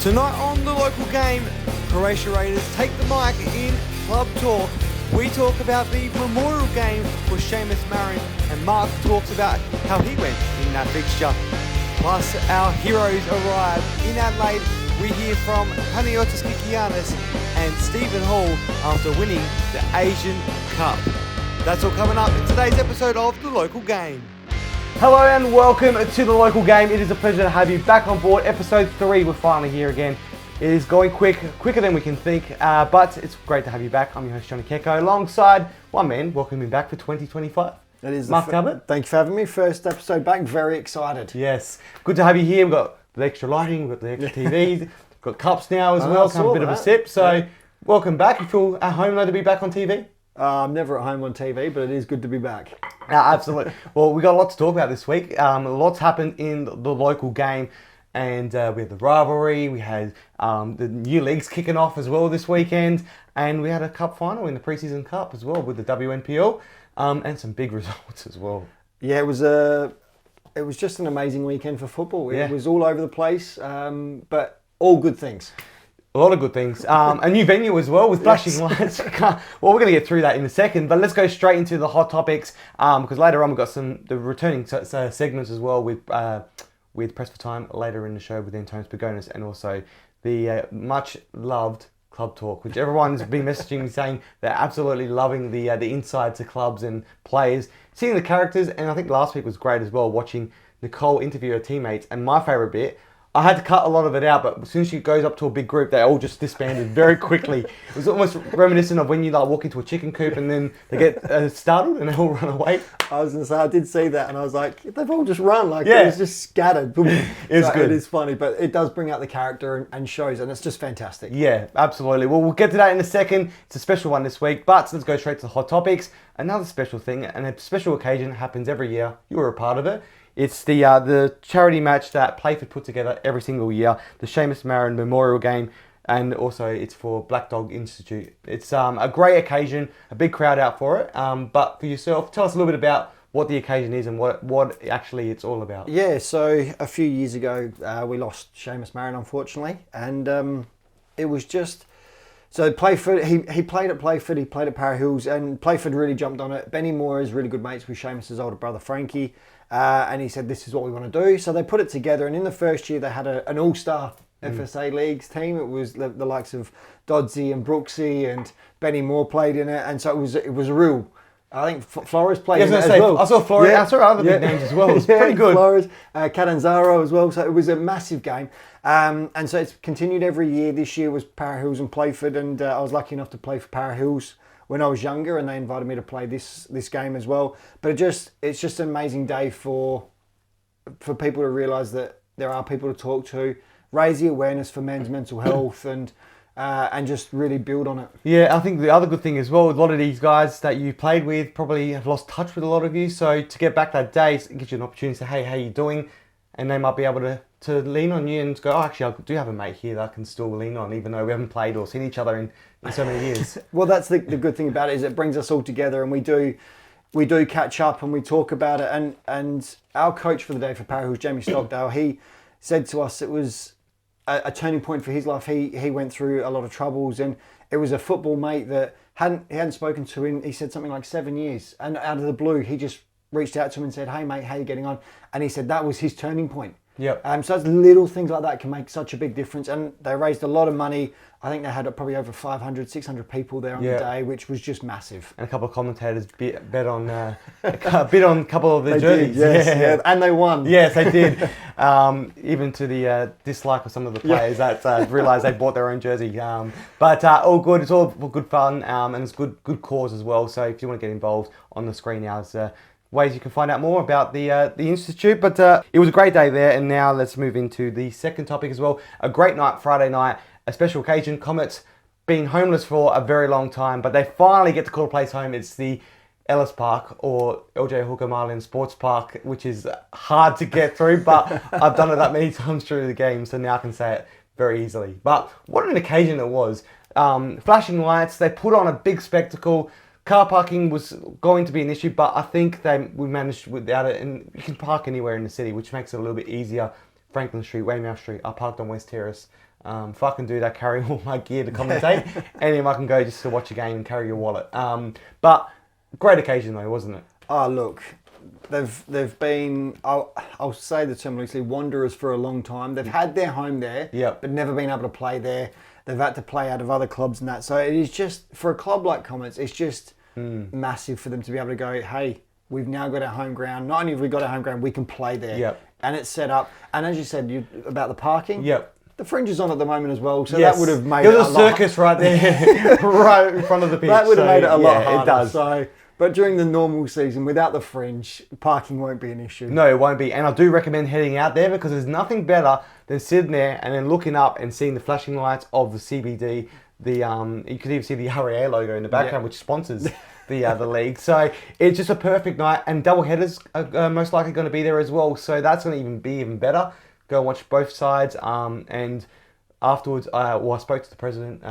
Tonight on the local game, Croatia Raiders take the mic in Club Talk. We talk about the memorial game for Seamus Marin, and Mark talks about how he went in that fixture. Plus, our heroes arrive in Adelaide. We hear from Panagiotis Kikianis and Steven Hall after winning the Asian Cup. That's all coming up in today's episode of The Local Game. Hello and welcome to The Local Game. It is a pleasure to have you back on board. Episode 3, we're finally here again. It is going quicker than we can think, but it's great to have you back. I'm your host, Johnny Keko, alongside one man welcoming back for 2025. It is Marc Talbot. Thank you for having me. First episode back, very excited. Yes, good to have you here. We've got the extra lighting, we've got the extra TVs, we've got cups now as well, come a bit of a sip. So welcome back. You feel at home though to be back on TV? I'm never at home on TV, but it is good to be back. Absolutely. Well, we got a lot to talk about this week. Lots happened in the local game, and we had the rivalry. We had the new leagues kicking off as well this weekend, and we had a cup final in the Preseason Cup as well with the WNPL, and some big results as well. Yeah, it was just an amazing weekend for football. It was all over the place, but all good things. A lot of good things. A new venue as well with flashing lights. Well, we're going to get through that in a second, but let's go straight into the hot topics because later on we've got the returning segments as well with Press for Time later in the show with Antonis Pagonis, and also the much loved Club Talk, which everyone's been messaging me saying they're absolutely loving the inside to clubs and players, seeing the characters. And I think last week was great as well, watching Nicole interview her teammates. And my favourite bit, I had to cut a lot of it out, but as soon as she goes up to a big group, they all just disbanded very quickly. It was almost reminiscent of when you walk into a chicken coop and then they get startled and they all run away. I was going to say, I did see that and I was like, they've all just run. It was just scattered. It's good. It is funny, but it does bring out the character and shows, and it's just fantastic. Yeah, absolutely. Well, we'll get to that in a second. It's a special one this week, but let's go straight to the hot topics. Another special thing, and a special occasion happens every year. You were a part of it. It's the charity match that Playford put together every single year, the Seamus Marron Memorial Game, and also it's for Black Dog Institute. It's a great occasion, a big crowd out for it. But for yourself, tell us a little bit about what the occasion is and what actually it's all about. Yeah, so a few years ago we lost Seamus Marin, unfortunately, and it was just... So Playford, he played at Playford, he played at Para Hills, and Playford really jumped on it. Benny Moore is really good mates with Seamus' older brother Frankie, and he said, this is what we want to do. So they put it together, and in the first year they had an all-star FSA Leagues team. It was the likes of Dodsey and Brooksy, and Benny Moore played in it, and so it was a real... I think Flores played in it as well. I saw Flores, I saw other big names as well. It was pretty good. Flores, Catanzaro as well, so it was a massive game. And so it's continued every year. This year was Para Hills and Playford, and I was lucky enough to play for Para Hills when I was younger, and they invited me to play this game as well. But it's just an amazing day for people to realise that there are people to talk to, raise the awareness for men's mental health, and just really build on it. Yeah, I think the other good thing as well, a lot of these guys that you played with probably have lost touch with a lot of you. So to get back that day, it gives you an opportunity to say, hey, how you doing? And they might be able to lean on you and go, oh, actually, I do have a mate here that I can still lean on, even though we haven't played or seen each other in so many years. Well, that's the good thing about it, is it brings us all together, and we do catch up and we talk about it. And our coach for the day for Para Hills, Jamie Stockdale, he said to us it was a turning point for his life. He went through a lot of troubles, and it was a football mate that he hadn't spoken to in, he said, something like 7 years. And out of the blue, he just reached out to him and said, hey mate, how you getting on? And he said that was his turning point. Yep. So it's little things like that can make such a big difference. And they raised a lot of money. I think they had probably over 500, 600 people there on the day, which was just massive. And a couple of commentators bet on a couple of the jerseys. Yes, and they won. Yes, they did. Even to the dislike of some of the players that realised they bought their own jersey. But all good. It's all good fun, and it's good cause as well. So if you want to get involved, on the screen now is ways you can find out more about the Institute. But it was a great day there, and now let's move into the second topic as well. A great night, Friday night, a special occasion. Comets been homeless for a very long time, but they finally get to call a place home. It's the Ellis Park, or LJ Hooker Marlin Sports Park, which is hard to get through, but I've done it that many times through the game, so now I can say it very easily. But what an occasion it was. Flashing lights, they put on a big spectacle. Car parking was going to be an issue, but I think we managed without it, and you can park anywhere in the city, which makes it a little bit easier. Franklin Street, Weymouth Street, I parked on West Terrace. If I can do that, carry all my gear to commentate, and if I can go just to watch a game and carry your wallet. But great occasion though, wasn't it? Oh, look, they've been, I'll say the term loosely, wanderers for a long time. They've had their home there, but never been able to play there. They've had to play out of other clubs and that. So it is just, for a club like Comets, it's just massive for them to be able to go, hey, we've now got our home ground. Not only have we got our home ground, we can play there. And it's set up. And as you said about the parking, the fringe is on at the moment as well, so that would have made it a lot. There's a circus right there, right in front of the pitch. That would have made it a lot harder. It does. So, but during the normal season, without the fringe, parking won't be an issue. No, it won't be. And I do recommend heading out there because there's nothing better than sitting there and then looking up and seeing the flashing lights of the CBD. You could even see the RAA logo in the background, which sponsors the league. So it's just a perfect night, and double headers are most likely going to be there as well. So that's going to be even better. Go and watch both sides. And afterwards, I spoke to the president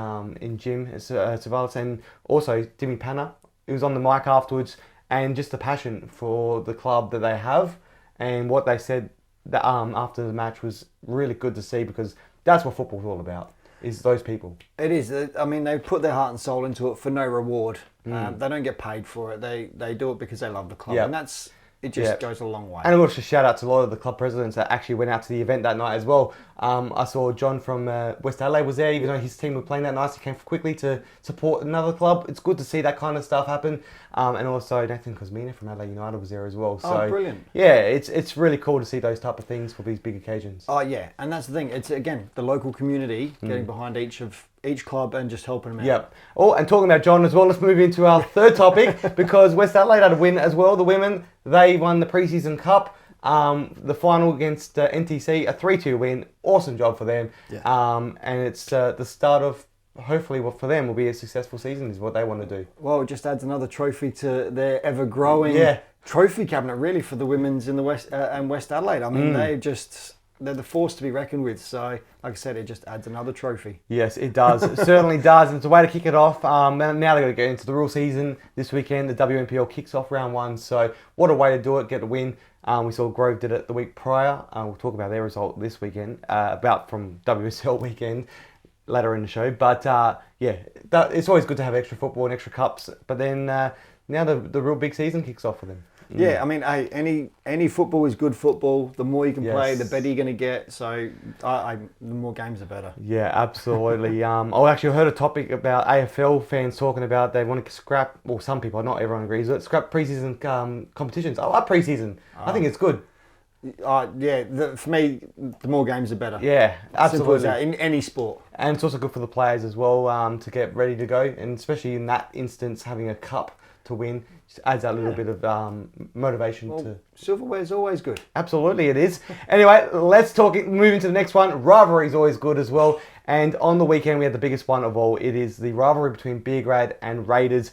in Jim Savalas, and also Timmy Panna. He was on the mic afterwards, and just the passion for the club that they have, and what they said that after the match was really good to see, because that's what football's all about. Is those people. It is. I mean, they put their heart and soul into it for no reward. They don't get paid for it. They do it because they love the club, and it just goes a long way. And I want to shout out to a lot of the club presidents that actually went out to the event that night as well. I saw John from West Adelaide was there, even though his team were playing that night. He came quickly to support another club. It's good to see that kind of stuff happen. And also Nathan Cosmina from Adelaide United was there as well. So, brilliant. Yeah, it's really cool to see those type of things for these big occasions. Oh, yeah. And that's the thing. It's, again, the local community getting behind each club and just helping them out. Yep. Oh, and talking about John as well, let's move into our third topic, because West Adelaide had a win as well. The women, they won the Preseason Cup. The final against NTC, a 3-2 win. Awesome job for them. And it's the start of, hopefully, what for them will be a successful season, is what they want to do. Well, it just adds another trophy to their ever-growing trophy cabinet, really, for the women's in the West and West Adelaide. I mean, they're the force to be reckoned with. So, like I said, it just adds another trophy. Yes, it does. It certainly does. And it's a way to kick it off. Now they're going to get into the real season this weekend. The WNPL kicks off round 1. So, what a way to do it, get a win. We saw Grove did it the week prior. We'll talk about their result this weekend, from WSL weekend later in the show. But it's always good to have extra football and extra cups. But then now the real big season kicks off for them. Yeah, I mean, hey, any football is good football. The more you can play, the better you're going to get. So, the more games, the better. Yeah, absolutely. I actually heard a topic about AFL fans talking about they want to scrap, well, some people, not everyone agrees with it, scrap preseason competitions. I like preseason. I think it's good. For me, the more games, the better. Yeah, absolutely. Simple as that, in any sport. And it's also good for the players as well to get ready to go. And especially in that instance, having a cup to win just adds that little bit of motivation to... Silverware is always good. Absolutely, it is. Anyway, let's move into the next one. Rivalry is always good as well. And on the weekend, we had the biggest one of all. It is the rivalry between Beograd and Raiders.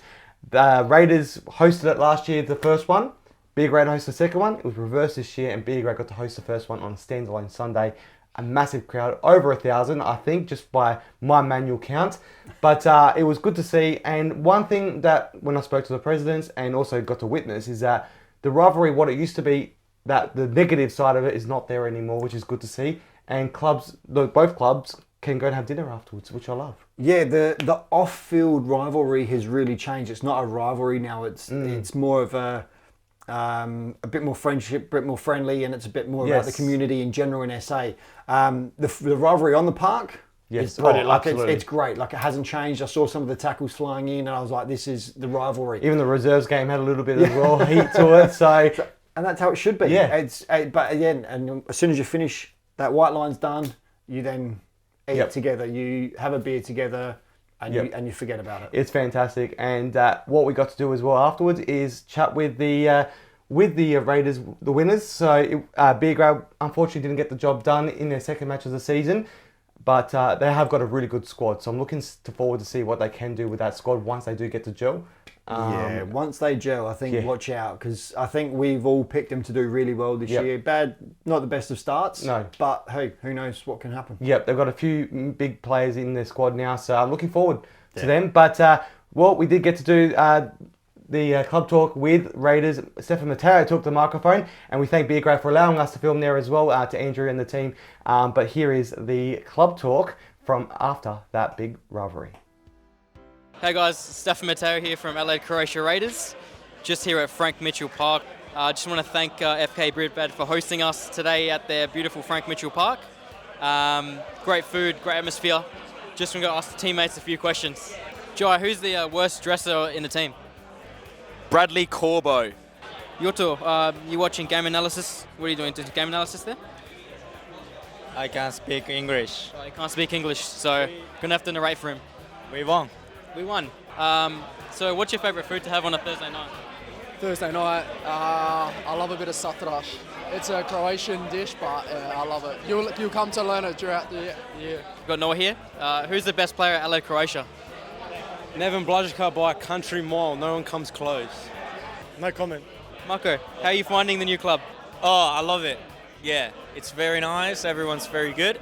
The Raiders hosted it last year, the first one. Beograd hosted the second one. It was reversed this year, and Beograd got to host the first one on a standalone Sunday. A massive crowd, over 1,000, I think, just by my manual count. But it was good to see. And one thing that, when I spoke to the presidents and also got to witness, is that the rivalry, what it used to be, that the negative side of it is not there anymore, which is good to see. And both clubs can go and have dinner afterwards, which I love. Yeah, the off-field rivalry has really changed. It's not a rivalry now. It's more of a bit more friendship, a bit more friendly, and it's a bit more about the community in general in SA. The rivalry on the park is brilliant. It's great. Like, it hasn't changed. I saw some of the tackles flying in, and I was like, this is the rivalry. Even the reserves game had a little bit as well, heat to it. So, and that's how it should be. Yeah. But again, and as soon as you finish, that white line's done, you then eat together. You have a beer together. And you forget about it. It's fantastic. And what we got to do as well afterwards is chat with the Raiders, the winners. So Beograd unfortunately didn't get the job done in their second match of the season, but they have got a really good squad. So I'm looking forward to see what they can do with that squad once they do get to gel. Once they gel, I think watch out, because I think we've all picked them to do really well this year. Not the best of starts. No. But hey, who knows what can happen. Yep, they've got a few big players in their squad now, so I'm looking forward to them. But we did get to do the club talk with Raiders. Stefan Matteo took the microphone, and we thank Beograd for allowing us to film there as well, to Andrew and the team. But here is the club talk from after that big rivalry. Hey guys, Stefan Matteo here from Adelaide Croatia Raiders, just here at Frank Mitchell Park. I just want to thank FK Beograd for hosting us today at their beautiful Frank Mitchell Park. Great food, great atmosphere. Just want to ask the teammates a few questions. Jai, who's the worst dresser in the team? Bradley Corbo. Yoto, you watching game analysis? What are you doing? Game analysis there? I can't speak English. Oh, he can't speak English, so gonna have to narrate for him. We won. We won. So what's your favourite food to have on a Thursday night? Thursday night, I love a bit of satrash. It's a Croatian dish, but I love it. You'll come to learn it throughout the year. Got Noah here. Who's the best player at Adelaide Croatia? Neven Blažica by a country mile. No one comes close. No comment. Marco, how are you finding the new club? Oh, I love it. Yeah, it's very nice. Everyone's very good.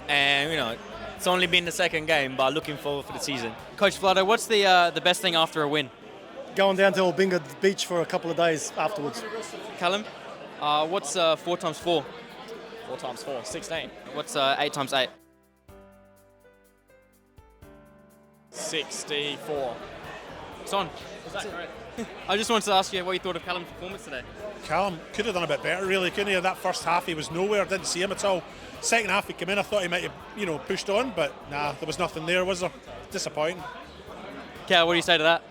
And, it's only been the second game, but looking forward for the season. Coach Vlado, what's the best thing after a win? Going down to Albinga Beach for a couple of days afterwards. Callum, what's 4 times 4? 4 times 4, 16. What's 8 times 8? 64. It's on. Is that correct? I just wanted to ask you what you thought of Callum's performance today. Callum could have done a bit better, really, couldn't he? That first half, he was nowhere, didn't see him at all. Second half, he came in, I thought he might have, pushed on, but nah, there was nothing there, was there? Disappointing. Cal, what do you say to that?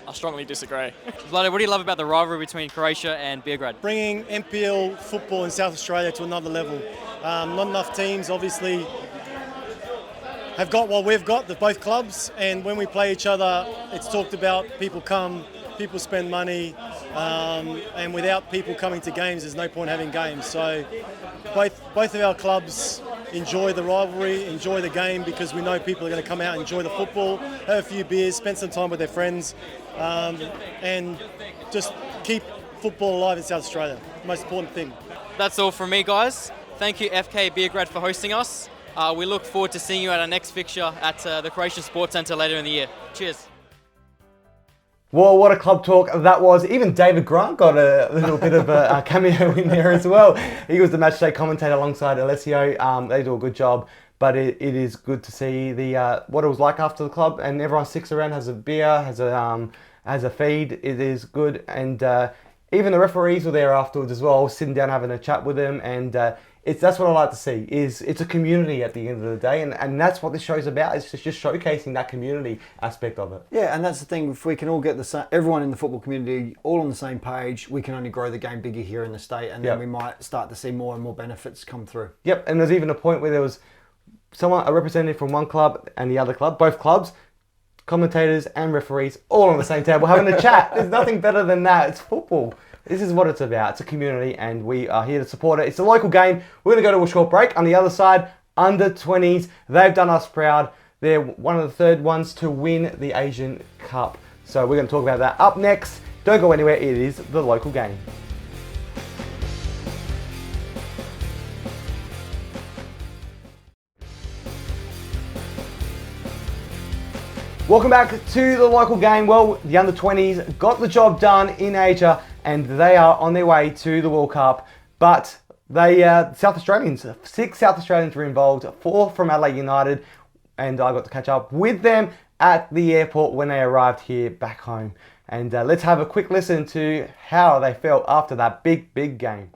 I strongly disagree. Vlado, what do you love about the rivalry between Croatia and Beograd? Bringing NPL football in South Australia to another level. Not enough teams, obviously, have got what we've got, both clubs, and when we play each other, it's talked about, people come, people spend money, and without people coming to games, there's no point having games. So both of our clubs enjoy the rivalry, enjoy the game, because we know people are going to come out and enjoy the football, have a few beers, spend some time with their friends, and just keep football alive in South Australia. Most important thing. That's all from me, guys. Thank you, FK Beograd, for hosting us. We look forward to seeing you at our next fixture at the Croatian Sports Centre later in the year. Cheers. Well, what a club talk that was. Even David Grant got a little bit of a cameo in there as well. He was the matchday commentator alongside Alessio. They do a good job, but it is good to see the what it was like after the club, and everyone sticks around, has a beer, has a feed. It is good, and even the referees were there afterwards as well, sitting down having a chat with them, and that's what I like to see. It's a community at the end of the day, and that's what this show's about. It's just showcasing that community aspect of it. Yeah, and that's the thing. If we can all get everyone in the football community all on the same page, we can only grow the game bigger here in the state, and then we might start to see more and more benefits come through. Yep, and there's even a point where there was a representative from one club and the other club, both clubs, commentators and referees, all on the same table having a chat. There's nothing better than that. It's football. This is what it's about. It's a community, and we are here to support it. It's a local game. We're going to go to a short break. On the other side, under 20s. They've done us proud. They're one of the third ones to win the Asian Cup. So we're going to talk about that up next. Don't go anywhere. It is the local game. Welcome back to the local game. Well, the under 20s got the job done in Asia, and they are on their way to the World Cup. But they, South Australians, 6 South Australians were involved, 4 from Adelaide United, and I got to catch up with them at the airport when they arrived here back home. And let's have a quick listen to how they felt after that big game.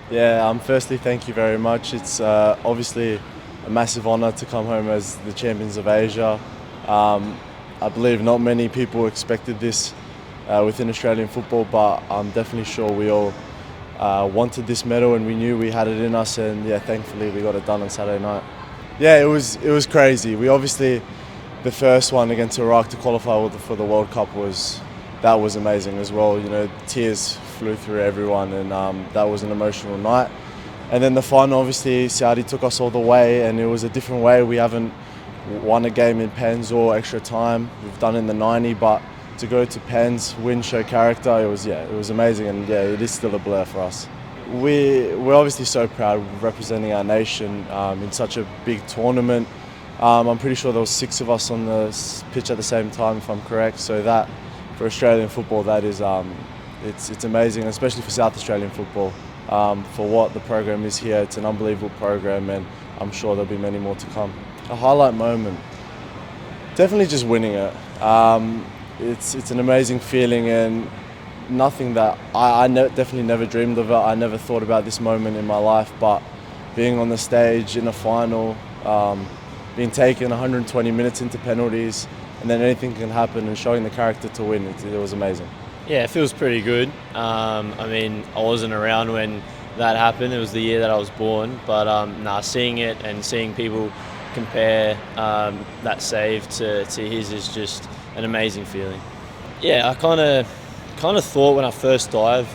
Yeah, firstly, thank you very much. It's obviously a massive honour to come home as the champions of Asia. I believe not many people expected this within Australian football, but I'm definitely sure we all wanted this medal, and we knew we had it in us, and yeah, thankfully we got it done on Saturday night. Yeah, it was crazy. We obviously, the first one against Iraq to qualify for the World Cup was amazing as well. Tears flew through everyone, and that was an emotional night. And then the final, obviously, Saudi took us all the way, and it was a different way. We haven't won a game in pens or extra time. We've done in the 90, but to go to pens, win, show character, it was amazing, and yeah, it is still a blur for us. We're obviously so proud of representing our nation in such a big tournament. I'm pretty sure there was 6 of us on the pitch at the same time, if I'm correct. So that, for Australian football, that is, it's amazing, especially for South Australian football. For what the program is here, it's an unbelievable program, and I'm sure there'll be many more to come. A highlight moment, definitely just winning it. It's an amazing feeling, and nothing that I definitely never dreamed of it. I never thought about this moment in my life, but being on the stage in a final, being taken 120 minutes into penalties, and then anything can happen, and showing the character to win, it was amazing. Yeah, it feels pretty good. I mean, I wasn't around when that happened. It was the year that I was born, but seeing it and seeing people compare that save to his is just an amazing feeling. Yeah, I kind of thought when I first dove,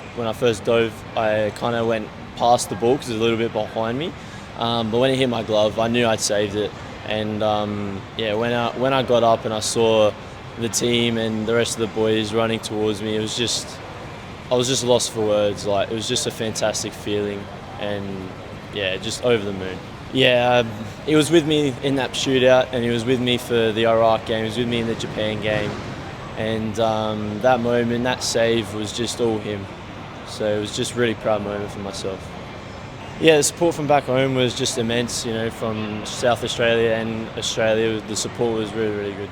I kind of went past the ball because it was a little bit behind me. But when it hit my glove, I knew I'd saved it. And when I got up and I saw the team and the rest of the boys running towards me, I was just lost for words. Like, it was just a fantastic feeling, and yeah, just over the moon. Yeah, he was with me in that shootout, and he was with me for the Iraq game. He was with me in the Japan game, and that moment, that save was just all him. So it was just a really proud moment for myself. Yeah, the support from back home was just immense. You know, from South Australia and Australia, the support was really, really good.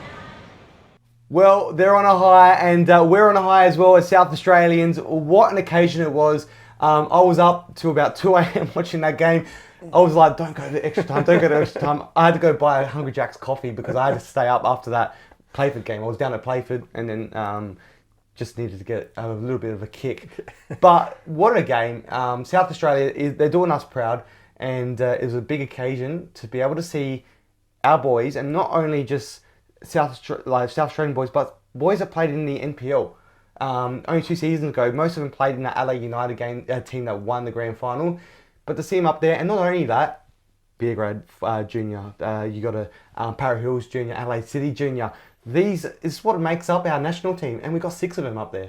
Well, they're on a high, and we're on a high as well as South Australians. What an occasion it was. I was up to about 2 a.m. watching that game. I was like, don't go to extra time, don't go to extra time. I had to go buy a Hungry Jack's coffee because I had to stay up after that Playford game. I was down at Playford, and then just needed to get a little bit of a kick. But what a game. South Australia, they're doing us proud, and it was a big occasion to be able to see our boys, and not only just South Australian boys, but boys that played in the NPL. Only 2 seasons ago, most of them played in the Adelaide United game, a team that won the grand final. But to see them up there, and not only that, Beograd Junior, you got a Para Hills Junior, Adelaide City Junior. These is what makes up our national team, and we got 6 of them up there.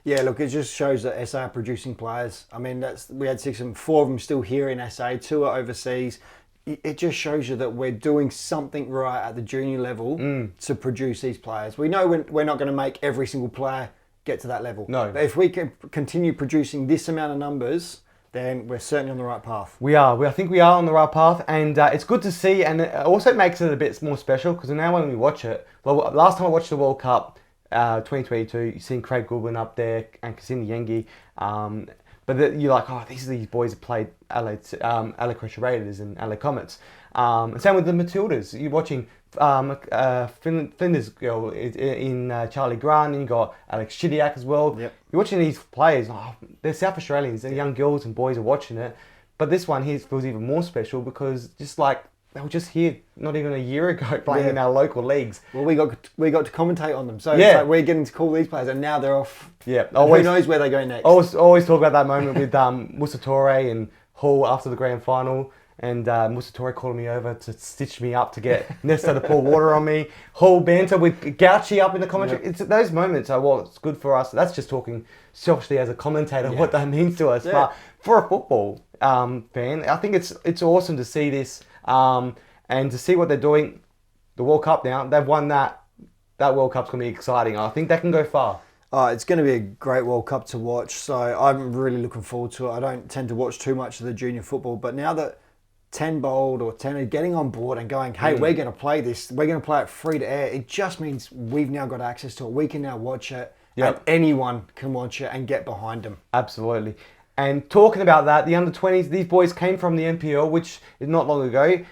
Yeah, look, it just shows that SA are producing players. I mean, we had 6 of them, 4 of them still here in SA, 2 are overseas. It just shows you that we're doing something right at the junior level to produce these players. We know we're not going to make every single player get to that level. No. But if we can continue producing this amount of numbers, then we're certainly on the right path. We are. I think we are on the right path, and it's good to see, and it also makes it a bit more special because now when we watch it, well, last time I watched the World Cup 2022, you've seen Craig Goodwin up there and Kasini Yengi. But you're like, oh, these boys have played Adelaide Croatia Raiders and Adelaide Comets. And same with the Matildas. You're watching Flinders girl in Charlie Grant, and you got Alex Chidiac as well. Yep. You're watching these players, they're South Australians, they're young girls and boys are watching it. But this one here feels even more special because just like they were just here not even a year ago playing in our local leagues. Well, we got to commentate on them. So it's like we're getting to call these players, and now they're off. Yeah. Who knows where they go next? Always talk about that moment with Musa Toure and Hall after the grand final. And Musa Toure calling me over to stitch me up to get Nesta to pour water on me. Hall banter with Gauchi up in the commentary. Yep. It's those moments are what's good for us. That's just talking selfishly as a commentator, what that means to us. Yeah. But for a football fan, I think it's awesome to see this. And to see what they're doing, the World Cup now, they've won that. That World Cup's going to be exciting. I think they can go far. It's going to be a great World Cup to watch, so I'm really looking forward to it. I don't tend to watch too much of the junior football, but now that 10 Bold or 10 are getting on board and going, hey, we're going to play this, we're going to play it free to air, it just means we've now got access to it. We can now watch it, and anyone can watch it and get behind them. Absolutely. And talking about that, the under-20s, these boys came from the NPL, which is not long ago.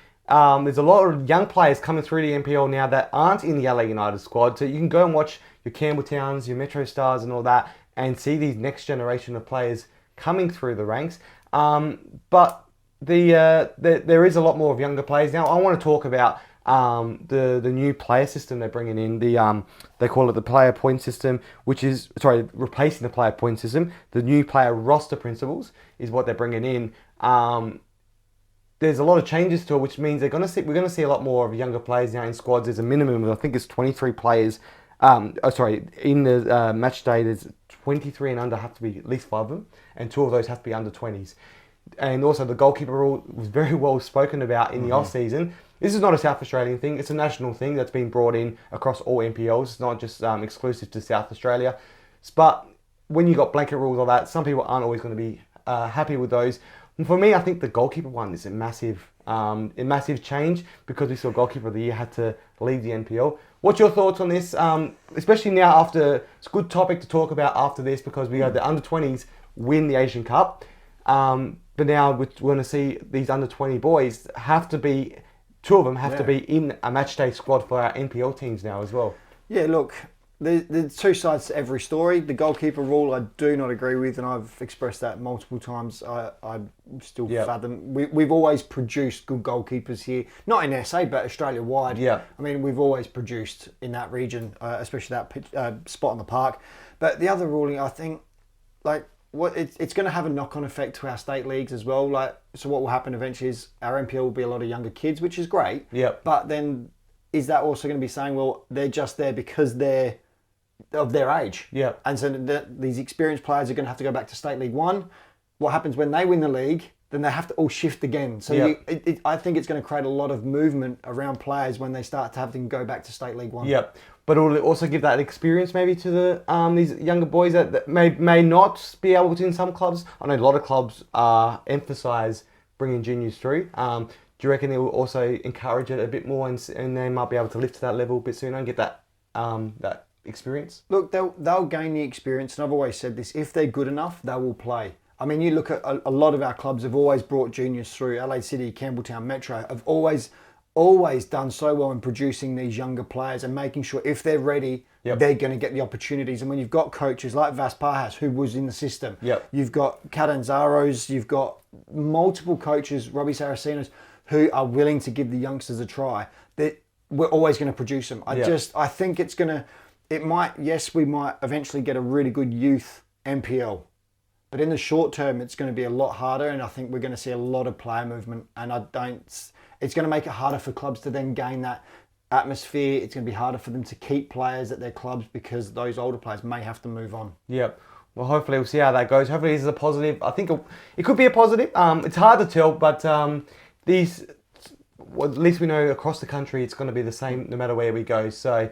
There's a lot of young players coming through the NPL now that aren't in the LA United squad. So you can go and watch your Campbelltowns, your Metro Stars and all that and see these next generation of players coming through the ranks. But there is a lot more of younger players. Now, I want to talk about the new player system they're bringing in. They call it the player point system, which is, replacing the player point system. The new player roster principles is what they're bringing in. There's a lot of changes to it, which means we're going to see a lot more of younger players now in squads. There's a minimum of, I think it's 23 players. In the match day, there's 23 and under have to be at least 5 of them, and 2 of those have to be under 20s. And also the goalkeeper rule was very well spoken about in the off season. This is not a South Australian thing. It's a national thing that's been brought in across all NPLs. It's not just exclusive to South Australia. But when you got blanket rules like that, some people aren't always going to be happy with those. And for me, I think the goalkeeper one is a massive change, because we saw goalkeeper of the year had to leave the NPL. What's your thoughts on this? Especially now after, it's a good topic to talk about after this, because we had the under-20s win the Asian Cup. But now we're going to see these under-20 boys have to be, two of them have to be in a matchday squad for our NPL teams now as well. Yeah, look, there's two sides to every story. The goalkeeper rule I do not agree with, and I've expressed that multiple times. I still fathom. We've always produced good goalkeepers here, not in SA, but Australia-wide. Yeah. I mean, we've always produced in that region, especially that spot on the park. But the other ruling, I think, like, it's going to have a knock-on effect to our state leagues as well. Like, so what will happen eventually is our NPL will be a lot of younger kids, which is great. Yeah. But then, is that also going to be saying, well, they're just there because they're of their age? Yeah. And so these experienced players are going to have to go back to State League 1. What happens when they win the league? Then they have to all shift again. So I think it's going to create a lot of movement around players when they start to have to go back to State League 1. Yep. But it will also give that experience maybe to the these younger boys that may not be able to in some clubs. I know a lot of clubs emphasise bringing juniors through. Do you reckon it will also encourage it a bit more, and they might be able to lift to that level a bit sooner and get that that experience? Look, they'll gain the experience, and I've always said this, if they're good enough, they will play. I mean, you look at a lot of our clubs have always brought juniors through. Adelaide City, Campbelltown, Metro have always done so well in producing these younger players and making sure if they're ready, they're going to get the opportunities. And when you've got coaches like Vas Pajas, who was in the system, you've got Catanzaros, you've got multiple coaches, Robbie Saracinos, who are willing to give the youngsters a try, that we're always going to produce them. I think we might eventually get a really good youth NPL. But in the short term, it's going to be a lot harder, and I think we're going to see a lot of player movement. And it's going to make it harder for clubs to then gain that atmosphere. It's going to be harder for them to keep players at their clubs because those older players may have to move on. Yep. Well, hopefully we'll see how that goes. Hopefully this is a positive. I think it could be a positive. It's hard to tell, but at least we know across the country it's going to be the same no matter where we go. So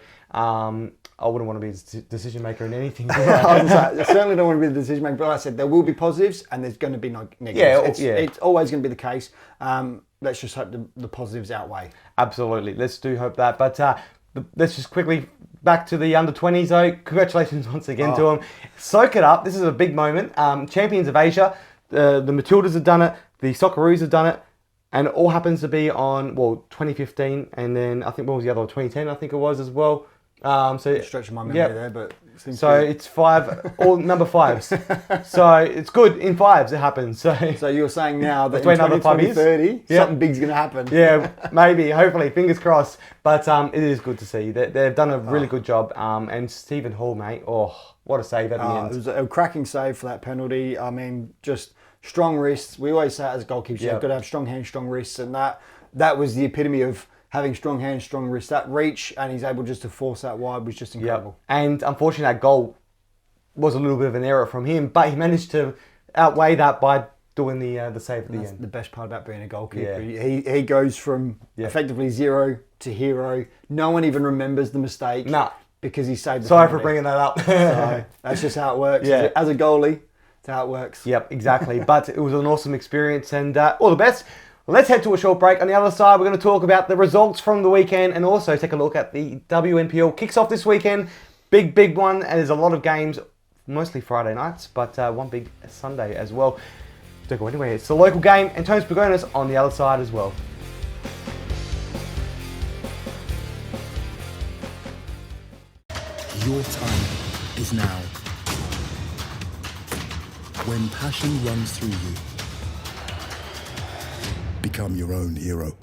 I wouldn't want to be a decision maker in anything. I certainly don't want to be the decision maker, but like I said, there will be positives and there's going to be no negatives. It's always going to be the case. Let's just hope the positives outweigh. Absolutely. Let's do hope that. But let's just quickly back to the under-20s though. Congratulations once again to them. Soak it up. This is a big moment. Champions of Asia. The Matildas have done it. The Socceroos have done it. And it all happens to be on, 2015. And then I think, what was the other one? 2010, I think it was as well. Stretching my memory there, but... It's all number fives. So it's good in fives, it happens. So you're saying now that in 2030, something big's going to happen. Yeah, maybe, hopefully, fingers crossed. But it is good to see. They've done a really good job. And Steven Hall, mate, what a save at the end. It was a cracking save for that penalty. I mean, just strong wrists. We always say it as goalkeepers, you've got to have strong hands, strong wrists. And that was the epitome of having strong hands, strong wrists. That reach, and he's able just to force that wide was just incredible. Yep. And unfortunately, that goal was a little bit of an error from him, but he managed to outweigh that by doing the save at the end. The best part about being a goalkeeper. Yeah. He goes from effectively zero to hero. No one even remembers the mistake. Because he saved the Sorry penalty. for bringing that up. So that's just how it works. Yeah. As a goalie, that's how it works. Yep, exactly. But it was an awesome experience, and all the best. Let's head to a short break. On the other side, we're going to talk about the results from the weekend and also take a look at the WNPL. Kicks off this weekend. Big one. And there's a lot of games, mostly Friday nights, but one big Sunday as well. Don't go anywhere. It's the local game, and Tones Pagonis on the other side as well. Your time is now. When passion runs through you, become your own hero.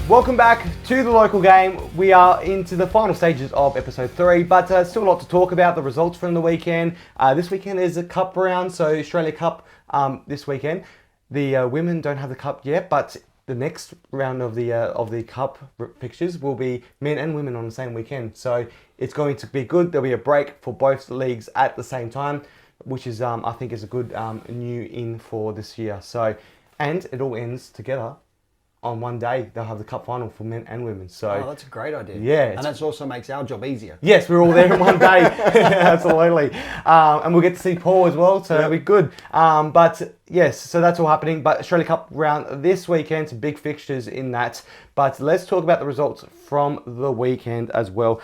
Welcome back to the local game. We are into the final stages of episode 3, but still a lot to talk about. The results from the weekend. This weekend is a cup round, so Australia Cup this weekend. The women don't have the cup yet, but the next round of the cup fixtures will be men and women on the same weekend. So it's going to be good. There'll be a break for both leagues at the same time, which is I think is a good new in for this year. So, and it all ends together on one day. They'll have the cup final for men and women. So that's a great idea. Yeah, and that also makes our job easier. Yes, we're all there in one day. Absolutely. And we'll get to see Paul as well, so it'll be good. But yes, so that's all happening. But Australia Cup round this weekend, some big fixtures in that. But let's talk about the results from the weekend as well.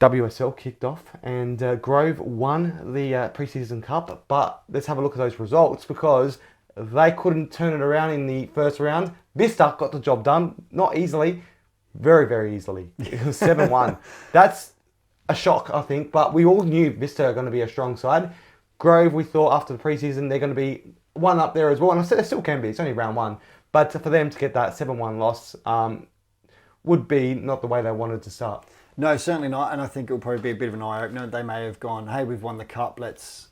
WSL kicked off and Grove won the Preseason Cup. But let's have a look at those results because they couldn't turn it around in the first round. Vista got the job done, not easily, very, very easily. It was 7-1. That's a shock, I think, but we all knew Vista are going to be a strong side. Grove, we thought after the preseason, they're going to be one up there as well, and I said they still can be, it's only round one. But for them to get that 7-1 loss would be not the way they wanted to start. No, certainly not, and I think it'll probably be a bit of an eye-opener. They may have gone, hey, we've won the cup, let's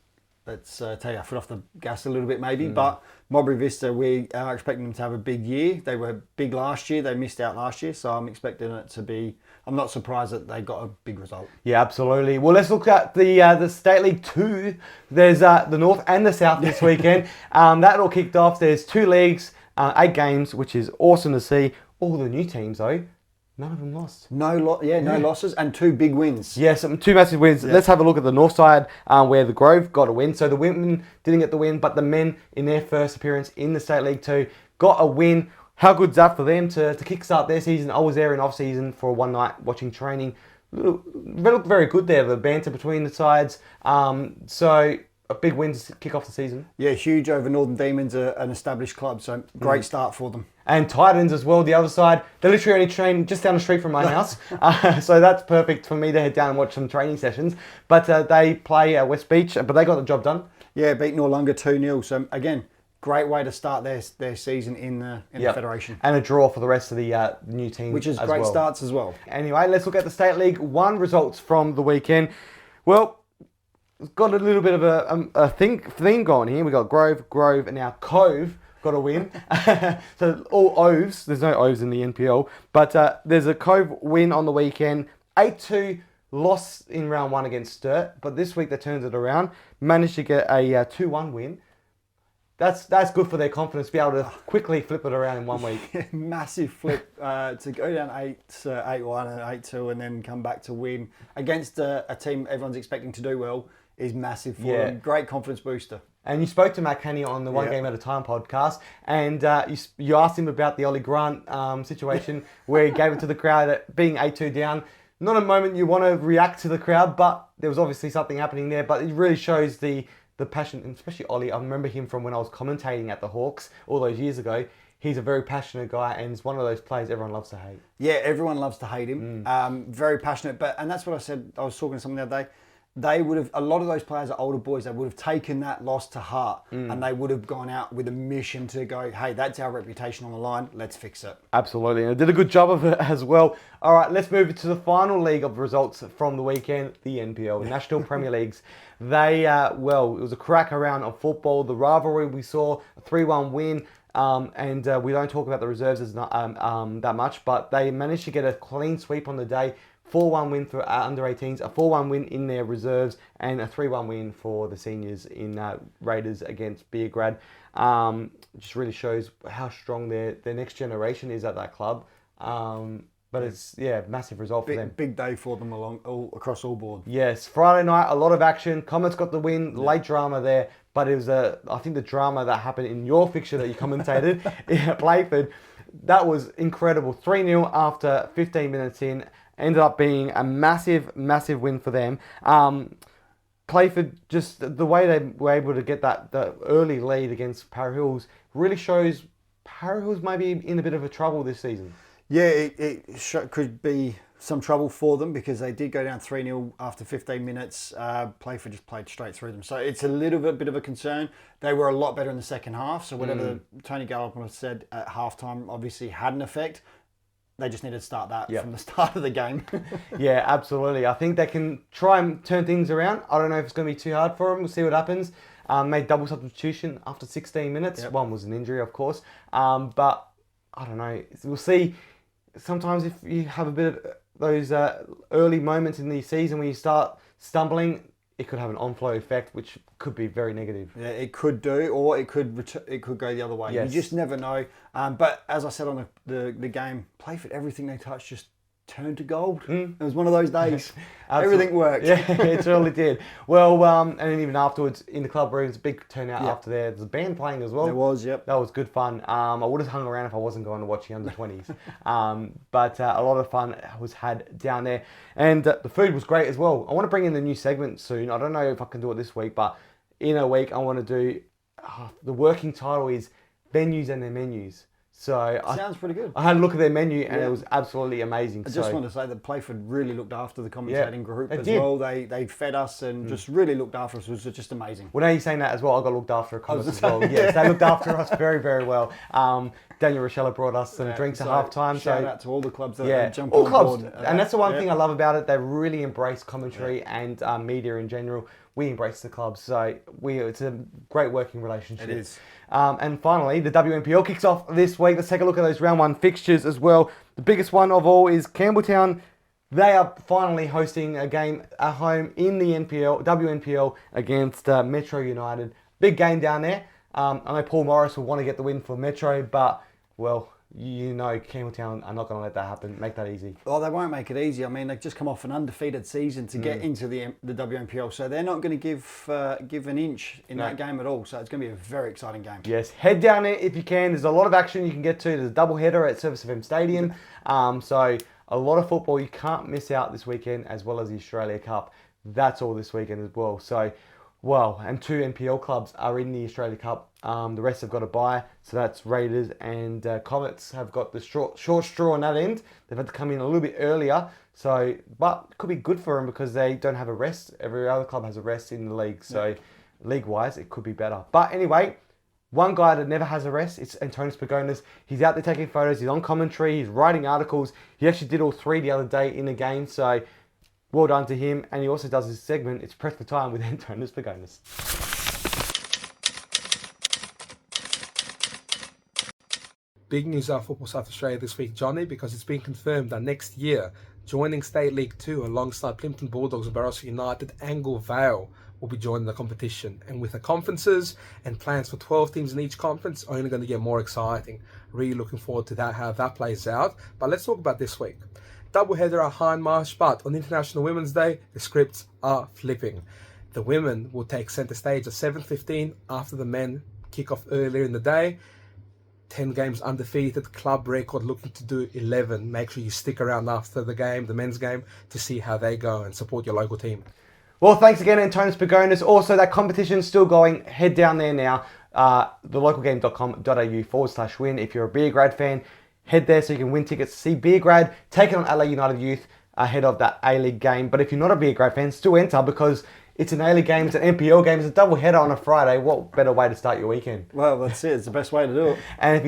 take our foot off the gas a little bit maybe. But Mowbray Vista, we are expecting them to have a big year. They were big last year. They missed out last year. So I'm expecting it to be... I'm not surprised that they got a big result. Yeah, absolutely. Well, let's look at the State League 2. There's the North and the South this weekend. That all kicked off. There's 2 leagues, 8 games, which is awesome to see. All the new teams, though, none of them lost. No losses and 2 big wins. Yes, 2 massive wins. Yeah. Let's have a look at the north side where the Grove got a win. So the women didn't get the win, but the men in their first appearance in the State League 2 got a win. How good's that for them to kickstart their season? I was there in off-season for one night watching training. They looked very good there, the banter between the sides. So a big win to kick off the season. Yeah, huge over Northern Demons, an established club. So great start for them. And Titans as well, the other side. They literally only train just down the street from my house. So that's perfect for me to head down and watch some training sessions. But they play West Beach, but they got the job done. Yeah, beat Noarlunga 2-0. So again, great way to start their season in the Federation. And a draw for the rest of the new teams. Which is great starts as well. Anyway, let's look at the State League 1 results from the weekend. Well, it's got a little bit of a theme going here. We got Grove, and now Cove got a win. So all O's. There's no O's in the NPL. But there's a Cove win on the weekend. 8-2 loss in round 1 against Sturt. But this week they turned it around. Managed to get a 2-1 win. That's good for their confidence to be able to quickly flip it around in 1 week. Massive flip to go down 8-1 and 8-2 and then come back to win against a team everyone's expecting to do well is massive for them. Great confidence booster. And you spoke to Matt Kenny on the One Game at a Time podcast, and you asked him about the Ollie Grant situation where he gave it to the crowd at being 8-2 down. Not a moment you want to react to the crowd, but there was obviously something happening there. But it really shows the passion, and especially Ollie. I remember him from when I was commentating at the Hawks all those years ago. He's a very passionate guy, and he's one of those players everyone loves to hate. Yeah, everyone loves to hate him. Very passionate, and that's what I said. I was talking to someone the other day. They would have, a lot of those players are older boys, they would have taken that loss to heart and they would have gone out with a mission to go, hey, that's our reputation on the line, let's fix it. Absolutely, and they did a good job of it as well. All right, let's move to the final league of results from the weekend, the NPL, National Premier Leagues. They, it was a cracker round of football. The rivalry, we saw a 3-1 win. We don't talk about the reserves as that much, but they managed to get a clean sweep on the day. 4-1 win for under 18s, a 4-1 win in their reserves, and a 3-1 win for the seniors in Raiders against Beograd. Just really shows how strong their next generation is at that club. But it's, massive result for them. Big day for them across all boards. Yes, Friday night, a lot of action. Comets got the win, late drama there, but it was, I think the drama that happened in your fixture that you commentated at Playford, that was incredible. 3-0 after 15 minutes in. Ended up being a massive, massive win for them. Playford, just the way they were able to get the early lead against Para Hills really shows Para Hills may be in a bit of a trouble this season. Yeah, it could be some trouble for them because they did go down 3-0 after 15 minutes. Playford just played straight through them. So it's a little bit of a concern. They were a lot better in the second half. So whatever Tony Gallop said at halftime obviously had an effect. They just need to start that from the start of the game. Yeah, absolutely. I think they can try and turn things around. I don't know if it's going to be too hard for them. We'll see what happens. Made double substitution after 16 minutes. Yep. One was an injury, of course. But I don't know. We'll see. Sometimes if you have a bit of those early moments in the season where you start stumbling, it could have an on-flow effect, which could be very negative. Yeah, it could do, or it could go the other way. Yes. You just never know. But as I said on the game, Playford, everything they touched just turned to gold. It was one of those days. Everything worked. Yeah, it really did. Well, and then even afterwards in the club rooms, big turnout after there. There's a band playing as well. There was, yep. That was good fun. I would have hung around if I wasn't going to watch the under-20s. But a lot of fun was had down there. And the food was great as well. I want to bring in the new segment soon. I don't know if I can do it this week, but in a week I want to do, the working title is Venues and Their Menus. So Sounds pretty good. I had a look at their menu and it was absolutely amazing. I just want to say that Playford really looked after the commentating group as well. They fed us and just really looked after us. It was just amazing. Well, now you're saying that as well, I got looked after at Comets as well. Yes, they looked after us very, very well. Daniel Rochella brought us some drinks at half-time. Shout out to all the clubs that jumped on board. And that's the one thing I love about it. They really embrace commentary and media in general. We embrace the clubs. So it's a great working relationship. It is. And finally, the WNPL kicks off this week. Let's take a look at those round one fixtures as well. The biggest one of all is Campbelltown. They are finally hosting a game at home in the WNPL against Metro United. Big game down there. I know Paul Morris will want to get the win for Metro, but, well, you know Campbelltown are not going to let that happen. Make that easy. Well, they won't make it easy. I mean, they've just come off an undefeated season to get into the WNPL, so they're not going to give an inch in that game at all. So it's going to be a very exciting game. Yes, head down there if you can. There's a lot of action you can get to. There's a double header at Service FM Stadium. So a lot of football you can't miss out this weekend, as well as the Australia Cup. That's all this weekend as well. So, well, and 2 NPL clubs are in the Australia Cup. The rest have got a bye, so that's Raiders and Comets have got the short straw on that end. They've had to come in a little bit earlier, so but it could be good for them because they don't have a rest. Every other club has a rest in the league, so league-wise it could be better. But anyway, one guy that never has a rest, it's Antonis Pagonis. He's out there taking photos, he's on commentary, he's writing articles. He actually did all 3 the other day in the game, so well done to him. And he also does his segment, It's Press for Time with Antonis Pagonis. Big news out of Football South Australia this week, Johnny, because it's been confirmed that next year, joining State League 2 alongside Plimpton Bulldogs and Barossa United, Angle Vale will be joining the competition. And with the conferences and plans for 12 teams in each conference, only going to get more exciting. Really looking forward to that, how that plays out. But let's talk about this week. Doubleheader at Hindmarsh, but on International Women's Day, the scripts are flipping. The women will take centre stage at 7:15 after the men kick off earlier in the day. 10 games undefeated, club record looking to do 11. Make sure you stick around after the game, the men's game, to see how they go and support your local team. Well, thanks again, Antonis Pagonis. Also, that competition's still going. Head down there now, thelocalgame.com.au/win. If you're a Beograd fan, head there so you can win tickets to see Beograd taking on Adelaide United Youth ahead of that A-League game. But if you're not a Beograd fan, still enter because it's an A-League game, it's an NPL game, it's a double header on a Friday. What better way to start your weekend? Well, that's it. It's the best way to do it. And if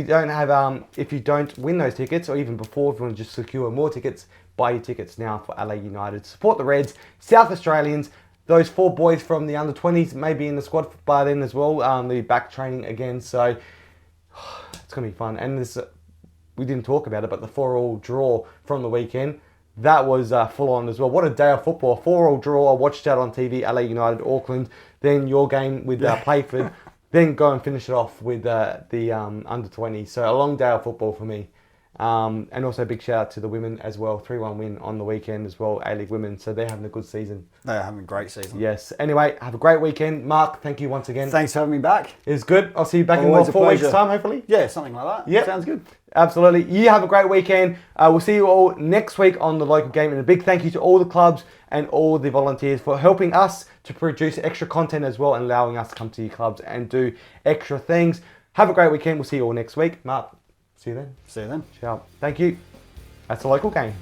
you don't win those tickets, or even before, if you want to just secure more tickets, buy your tickets now for Adelaide United. Support the Reds, South Australians. Those 4 boys from the under-20s may be in the squad by then as well. They'll be back training again, so it's going to be fun. And we didn't talk about it, but the 4-4 draw from the weekend, that was full on as well. What a day of football. 4-4 draw. I watched that on TV, LA United, Auckland. Then your game with Playford. Then go and finish it off with the under-20. So a long day of football for me. And also a big shout out to the women as well. 3-1 win on the weekend as well, A-League women. So they're having a good season. They're having a great season. Yes. Anyway, have a great weekend. Mark, thank you once again. Thanks for having me back. It was good. I'll see you back Always in 4 weeks' time, hopefully. Yeah, something like that. Yeah. Sounds good. Absolutely. You have a great weekend. We'll see you all next week on the local game. And a big thank you to all the clubs and all the volunteers for helping us to produce extra content as well and allowing us to come to your clubs and do extra things. Have a great weekend. We'll see you all next week. Mark, see you then. See you then. Ciao. Thank you. That's the local game.